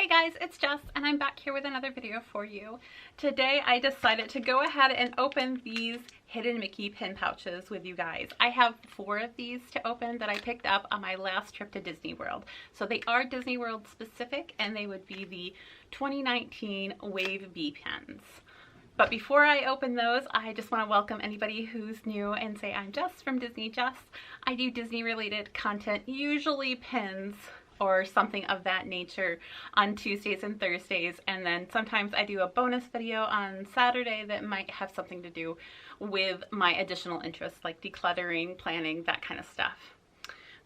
Hey guys, it's Jess and I'm back here with another video for you. Today I decided to go ahead and open these hidden Mickey pin pouches with you guys. I have 4 of these to open that I picked up on my last trip to Disney World. So they are Disney World specific and they would be the 2019 Wave B pins. But before I open those, I just want to welcome anybody who's new and say I'm Jess from Disney Jess. I do Disney related content, usually pins or something of that nature on Tuesdays and Thursdays, and then sometimes I do a bonus video on Saturday that might have something to do with my additional interests like decluttering, planning, that kind of stuff.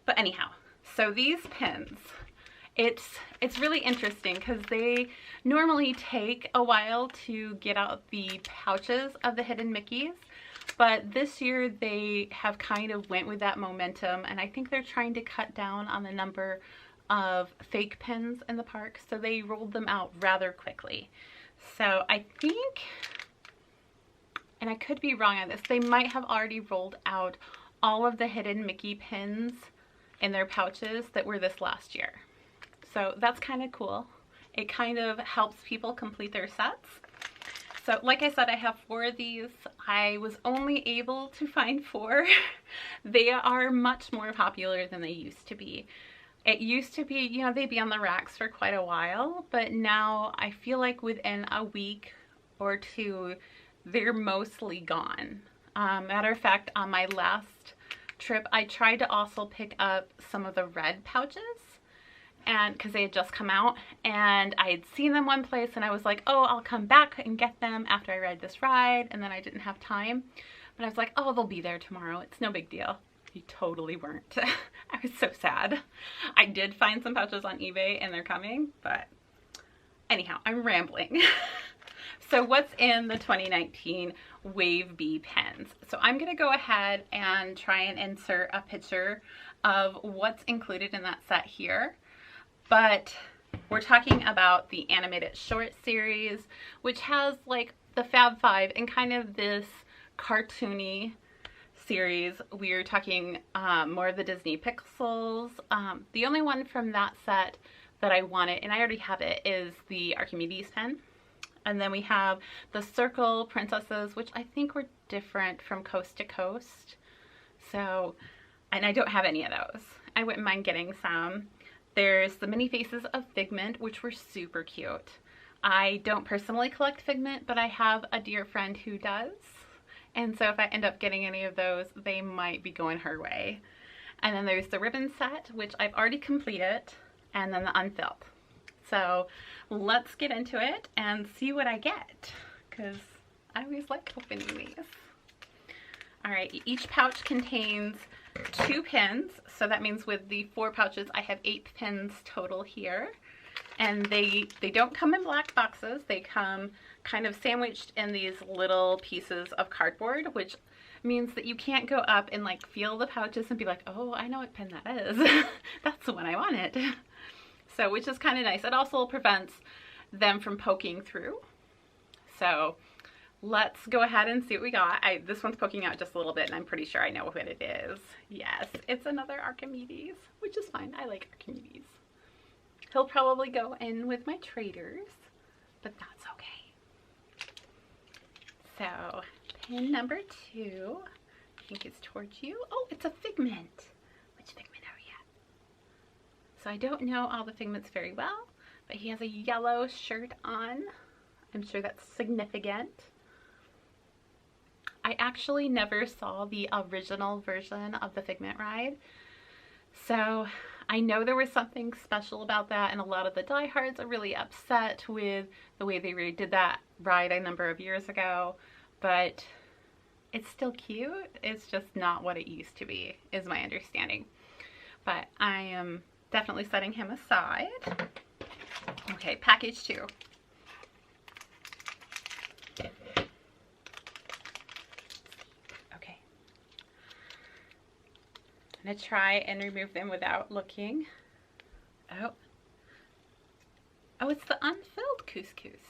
But anyhow, so these pins, it's really interesting because they normally take a while to get out the pouches of the hidden Mickeys, but this year they have kind of went with that momentum, and I think they're trying to cut down on the number of fake pins in the park, so they rolled them out rather quickly. So I think, and I could be wrong on this, they might have already rolled out all of the hidden Mickey pins in their pouches that were this last year. So that's kind of cool. It kind of helps people complete their sets. So like I said, I have 4 of these. I was only able to find 4. They are much more popular than they used to be. It used to be, you know, they'd be on the racks for quite a while, but now I feel like within a week or 2, they're mostly gone. Matter of fact, on my last trip, I tried to also pick up some of the red pouches, and because they had just come out, and I had seen them one place, and I was like, oh, I'll come back and get them after I ride this ride, and then I didn't have time. But I was like, oh, they'll be there tomorrow. It's no big deal. You totally weren't. I was so sad. I did find some pouches on eBay and they're coming, but anyhow, I'm rambling. So what's in the 2019 Wave B pens? So I'm going to go ahead and try and insert a picture of what's included in that set here. But we're talking about the animated short series, which has like the Fab Five and kind of this cartoony series. We're talking more of the Disney Pixels. The only one from that set that I wanted, and I already have it, is the Archimedes pen. And then we have the Circle Princesses, which I think were different from coast to coast. So, and I don't have any of those. I wouldn't mind getting some. There's the mini Faces of Figment, which were super cute. I don't personally collect Figment, but I have a dear friend who does. And so if I end up getting any of those, they might be going her way. And then there's the ribbon set, which I've already completed, and then the unfilled. So let's get into it and see what I get, because I always like opening these. All right, each pouch contains 2 pins. So that means with the 4 pouches, I have 8 pins total here. And they don't come in black boxes. They come kind of sandwiched in these little pieces of cardboard, which means that you can't go up and like feel the pouches and be like, oh, I know what pen that is. That's the one I wanted. So, which is kind of nice. It also prevents them from poking through. So let's go ahead and see what we got. This one's poking out just a little bit, and I'm pretty sure I know what it is. Yes, it's another Archimedes, which is fine. I like Archimedes. He'll probably go in with my traders, but that's okay. So, pin number 2, I think it's towards you. Oh, it's a Figment. Which Figment are we at? So I don't know all the Figments very well, but he has a yellow shirt on. I'm sure that's significant. I actually never saw the original version of the Figment ride, so I know there was something special about that, and a lot of the diehards are really upset with the way they redid that ride a number of years ago, but it's still cute. It's just not what it used to be, is my understanding. But I am definitely setting him aside. Okay, package 2. Okay. I'm going to try and remove them without looking. Oh. Oh, it's the unfilled couscous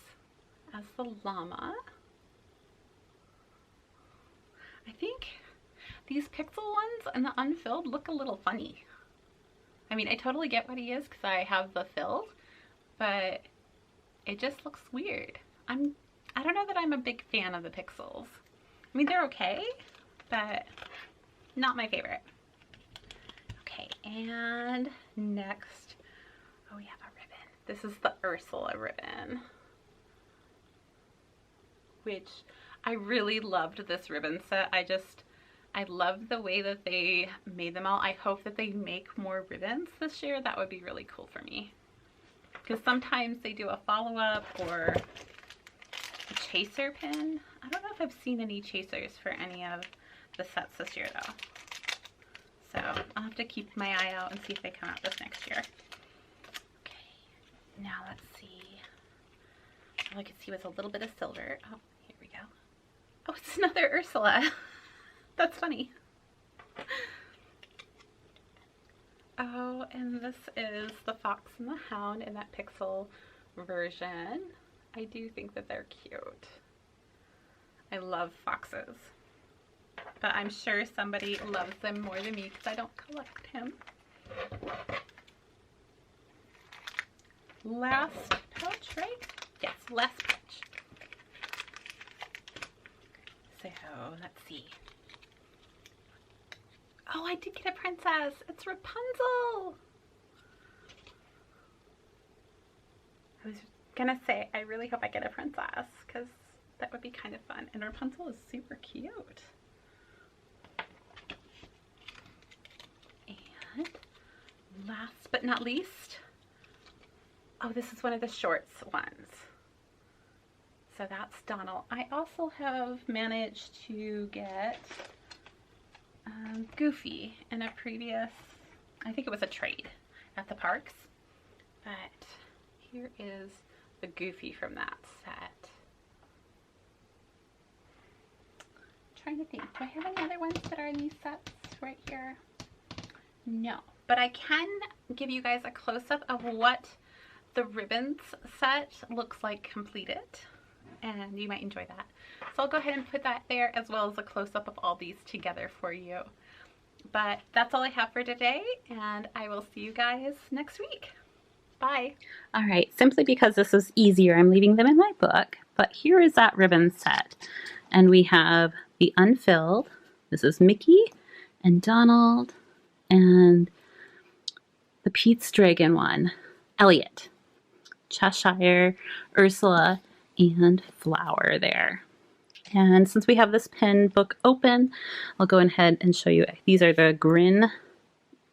as the llama. I think these pixel ones and the unfilled look a little funny. I mean, I totally get what he is because I have the filled, but it just looks weird. I don't know that I'm a big fan of the pixels. I mean, they're okay, but not my favorite. Okay, and next, oh, we have a ribbon. This is the Ursula ribbon, which I really loved this ribbon set. I love the way that they made them all. I hope that they make more ribbons this year. That would be really cool for me. Because sometimes they do a follow-up or a chaser pin. I don't know if I've seen any chasers for any of the sets this year though. So I'll have to keep my eye out and see if they come out this next year. Okay, now let's see. All I could see was a little bit of silver. Oh, here we go. Oh, it's another Ursula. That's funny. Oh, and this is the Fox and the Hound in that pixel version. I do think that they're cute. I love foxes. But I'm sure somebody loves them more than me because I don't collect him. Last pouch, right? Yes, last pouch. So, let's see. Oh, I did get a princess. It's Rapunzel. I was gonna say, I really hope I get a princess because that would be kind of fun. And Rapunzel is super cute. And last but not least, oh, this is one of the shorts ones. So that's Donald. I also have managed to get Goofy in a previous, I think it was a trade at the parks, but here is the Goofy from that set. I'm trying to think, do I have any other ones that are in these sets right here? No, but I can give you guys a close-up of what the ribbons set looks like completed, and you might enjoy that. So I'll go ahead and put that there as well as a close-up of all these together for you. But that's all I have for today, and I will see you guys next week. Bye. All right, simply because this is easier, I'm leaving them in my book, but here is that ribbon set. And we have the Unfilled. This is Mickey and Donald and the Pete's Dragon one, Elliot, Cheshire, Ursula, and Flower there. And since we have this pin book open, I'll go ahead and show you. These are the Grin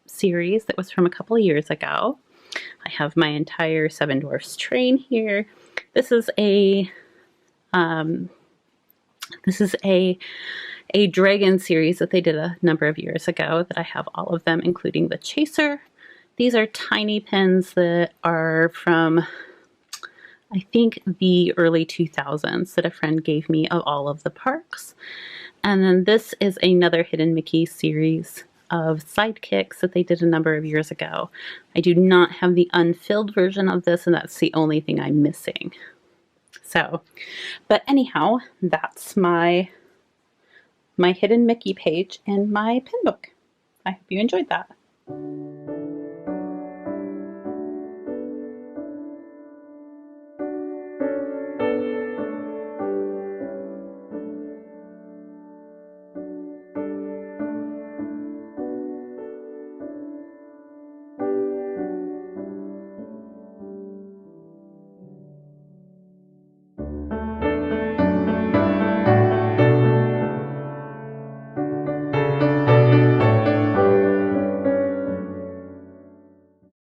series that was from a couple of years ago. I have my entire Seven Dwarfs train here. This is a dragon series that they did a number of years ago that I have all of them, including the chaser. These are tiny pins that are from, I think, the early 2000s that a friend gave me of all of the parks. And then this is another Hidden Mickey series of sidekicks that they did a number of years ago. I do not have the unfilled version of this, and that's the only thing I'm missing. So, but anyhow, that's my Hidden Mickey page in my pin book. I hope you enjoyed that.